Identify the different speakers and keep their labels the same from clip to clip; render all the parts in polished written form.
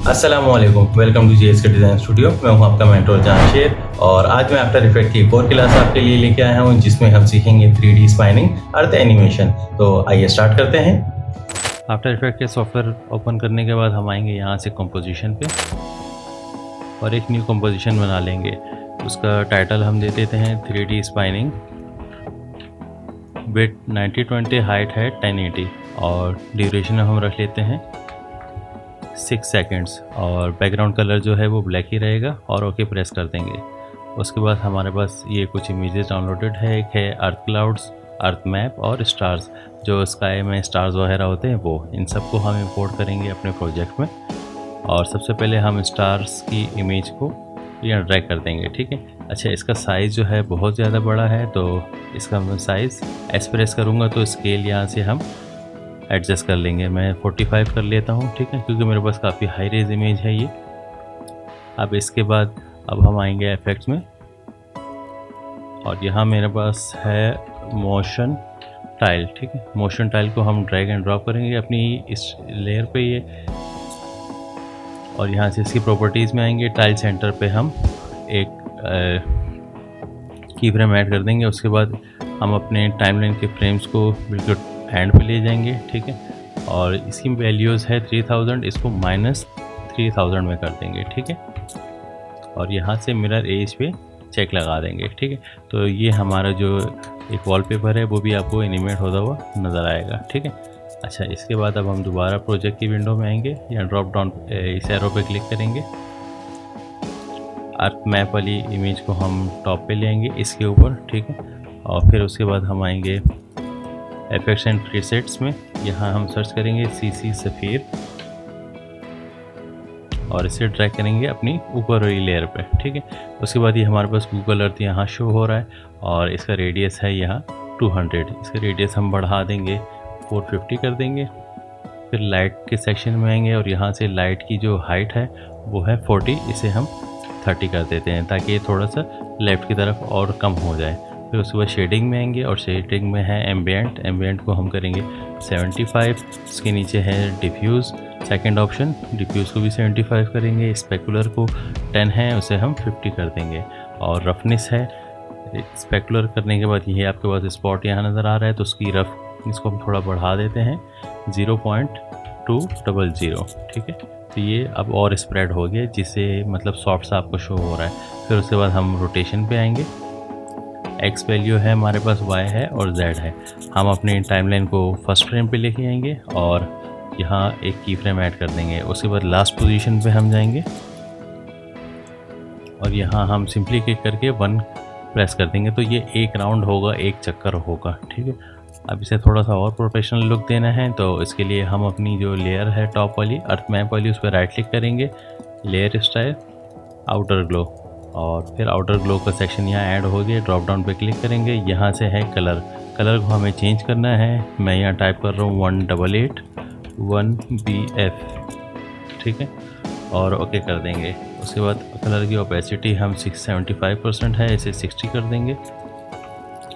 Speaker 1: अस्सलामुअलैकुम, welcome to JSK design studio. मैं हूं आपका मेंटर जहांशेर और आज मैं आफ्टर इफेक्ट की एक और क्लास आपके लिए लेके आया हूं जिसमें हम सीखेंगे 3D स्पाइनिंग अर्थ एनिमेशन। तो आइए स्टार्ट करते हैं। आफ्टर इफेक्ट के सॉफ्टवेयर ओपन करने के बाद हम आएंगे यहाँ से कंपोजिशन पे और एक न्यू कंपोजिशन बना लेंगे। उसका टाइटल हम दे देते हैं 3D स्पाइनिंग। विड्थ 90-20, हाइट है 1080 और ड्यूरेशन हम रख लेते हैं 6 सेकेंड्स और बैकग्राउंड कलर जो है वो ब्लैक ही रहेगा और ओके प्रेस कर देंगे। उसके बाद हमारे पास ये कुछ इमेजेस डाउनलोडेड है। एक है अर्थ क्लाउड्स, अर्थ मैप और स्टार्स, जो स्काई में स्टार्स वगैरह होते हैं वो, इन सबको हम इंपोर्ट करेंगे अपने प्रोजेक्ट में। और सबसे पहले हम स्टार्स की इमेज को यहाँ ड्रैग कर देंगे, ठीक है। अच्छा, इसका साइज़ जो है बहुत ज़्यादा बड़ा है तो इसका मैं साइज़ एस प्रेस करूँगा तो स्केल यहाँ से हम एडजस्ट कर लेंगे। मैं 45 कर लेता हूँ, ठीक है, क्योंकि मेरे पास काफ़ी हाई रेज इमेज है ये। अब इसके बाद अब हम आएंगे इफेक्ट्स में और यहाँ मेरे पास है मोशन टाइल, ठीक है। मोशन टाइल को हम ड्रैग एंड ड्रॉप करेंगे अपनी इस लेयर पे ये, और यहाँ से इसकी प्रॉपर्टीज़ में आएंगे। टाइल सेंटर पे हम एक की फ्रेम ऐड कर देंगे। उसके बाद हम अपने टाइमलाइन के फ्रेम्स को बिल्कुल एंड पे ले जाएंगे, ठीक है। और इसकी वैल्यूज़ है 3000, इसको -3000 में कर देंगे, ठीक है। और यहाँ से मिरर एज पे चेक लगा देंगे, ठीक है। तो ये हमारा जो एक वॉलपेपर है वो भी आपको एनिमेट होता हुआ नज़र आएगा, ठीक है। अच्छा, इसके बाद अब हम दोबारा प्रोजेक्ट की विंडो में आएंगे या ड्रॉप डाउन इस एरो पे क्लिक करेंगे। अर्थ मैप वाली इमेज को हम टॉप पे ले आएंगे इसके ऊपर, ठीक है। और फिर उसके बाद हम आएंगे इफेक्ट्स एंड प्रीसेट्स में। यहाँ हम सर्च करेंगे CC सफ़ीर और इसे ड्रैग करेंगे अपनी ऊपर वाली लेयर पे, ठीक है। उसके बाद ये हमारे पास गूगल अर्थ यहाँ शो हो रहा है और इसका रेडियस है यहाँ 200। इसका रेडियस हम बढ़ा देंगे 450 कर देंगे। फिर लाइट के सेक्शन में आएंगे और यहाँ से लाइट की जो हाइट है वो है 40, इसे हम 30 कर देते हैं ताकि ये थोड़ा सा लेफ़्ट की तरफ और कम हो जाए। फिर उसके बाद शेडिंग में आएंगे और शेडिंग में है एम्बिएंट को हम करेंगे 75। इसके नीचे है डिफ्यूज़, सेकंड ऑप्शन, डिफ्यूज़ को भी 75 करेंगे। स्पेकुलर को 10 है, उसे हम 50 कर देंगे। और रफनेस है, स्पेकुलर करने के बाद ये आपके पास स्पॉट यहाँ नज़र आ रहा है तो उसकी रफनेस को हम थोड़ा बढ़ा देते हैं 0.200, ठीक है। तो ये अब और स्प्रेड हो गया जिससे मतलब सॉफ्ट सा आपको शो हो रहा है। फिर उसके बाद हम रोटेशन पे आएंगे। X वैल्यू है हमारे पास, Y है और Z है। हम अपने टाइमलाइन को फर्स्ट फ्रेम पे लेके आएंगे और यहाँ एक की फ्रेम ऐड कर देंगे। उसके बाद लास्ट पोजीशन पे हम जाएंगे और यहाँ हम सिंपली क्लिक करके 1 प्रेस कर देंगे तो ये एक राउंड होगा, एक चक्कर होगा, ठीक है। अब इसे थोड़ा सा और प्रोफेशनल लुक देना है तो इसके लिए हम अपनी जो लेयर है टॉप वाली अर्थ मैप वाली, उस पर राइट क्लिक करेंगे, लेयर स्टाइल, आउटर ग्लो, और फिर आउटर ग्लो का सेक्शन यहाँ ऐड हो गया। ड्रॉप डाउन पे क्लिक करेंगे, यहाँ से है कलर को हमें चेंज करना है। मैं यहाँ टाइप कर रहा हूँ 1881BF, ठीक है, और ओके कर देंगे। उसके बाद कलर की ओपेसिटी हम 75% है, इसे 60 कर देंगे।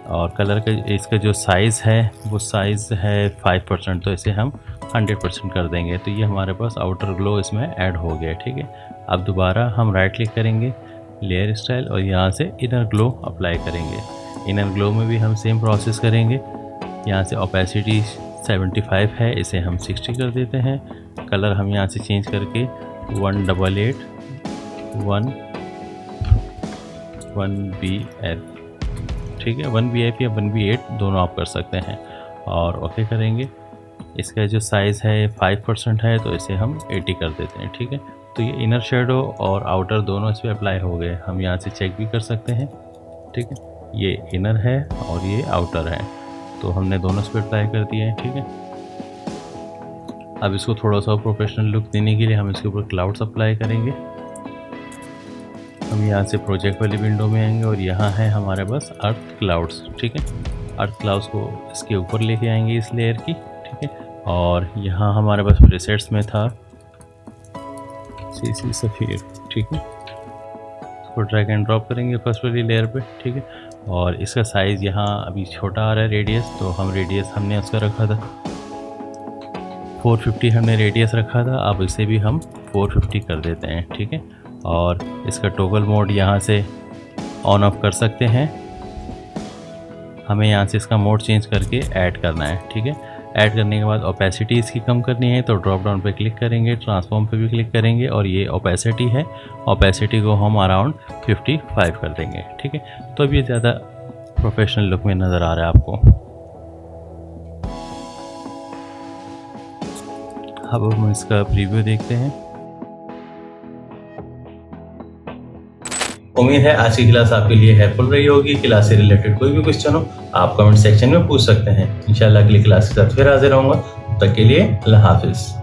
Speaker 1: और कलर का इसका जो साइज़ है वो साइज़ है 5%, तो इसे हम 100% कर देंगे। तो ये हमारे पास आउटर ग्लो इसमें ऐड हो गया, ठीक है। अब दोबारा हम राइट क्लिक करेंगे, लेयर स्टाइल, और यहाँ से इनर ग्लो अप्लाई करेंगे। इनर ग्लो में भी हम सेम प्रोसेस करेंगे। यहाँ से ओपेसिटी 75 है, इसे हम 60 कर देते हैं। कलर हम यहाँ से चेंज करके 1881BF, ठीक है, 1BF या 1B8 दोनों आप कर सकते हैं, और ओके करेंगे। इसका जो साइज़ है 5% है तो इसे हम 80 कर देते हैं, ठीक है। तो ये इनर शेडो और आउटर दोनों इस पर अप्लाई हो गए। हम यहाँ से चेक भी कर सकते हैं, ठीक है। ये इनर है और ये आउटर है, तो हमने दोनों इस पर अप्लाई कर दिए हैं, ठीक है। अब इसको थोड़ा सा प्रोफेशनल लुक देने के लिए हम इसके ऊपर क्लाउड्स अप्लाई करेंगे। हम यहाँ से प्रोजेक्ट वाली विंडो में आएंगे और यहाँ है हमारे पास अर्थ क्लाउड्स, ठीक है। अर्थ क्लाउड्स को इसके ऊपर लेके आएंगे इस लेयर की, ठीक है। और यहाँ हमारे पास प्रीसेट्स में था CC सफ़ीर, ठीक है। इसको ड्रैग एंड ड्रॉप करेंगे फर्स्ट वाली लेयर पे, ठीक है। और इसका साइज़ यहाँ अभी छोटा आ रहा है रेडियस, तो हम रेडियस उसका रखा था 450, हमने रेडियस रखा था। अब इसे भी हम 450 कर देते हैं, ठीक है। और इसका टॉगल मोड यहाँ से ऑन ऑफ कर सकते हैं। हमें यहाँ से इसका मोड चेंज करके ऐड करना है, ठीक है। ऐड करने के बाद ओपेसिटी इसकी कम करनी है तो ड्रॉप डाउन पे क्लिक करेंगे, ट्रांसफॉर्म पे भी क्लिक करेंगे और ये ओपेसिटी है, ओपेसिटी को हम अराउंड 55 कर देंगे, ठीक है। तो अब ये ज़्यादा प्रोफेशनल लुक में नज़र आ रहा है आपको। अब हम इसका प्रीव्यू देखते हैं।
Speaker 2: उम्मीद है आज की क्लास आपके लिए हेल्पफुल रही होगी। क्लास से रिलेटेड कोई भी क्वेश्चन हो आप कमेंट सेक्शन में पूछ सकते हैं। इंशाल्लाह अगली क्लास के साथ फिर हाजिर होऊंगा। तब तक के लिए अल्लाह हाफिज़।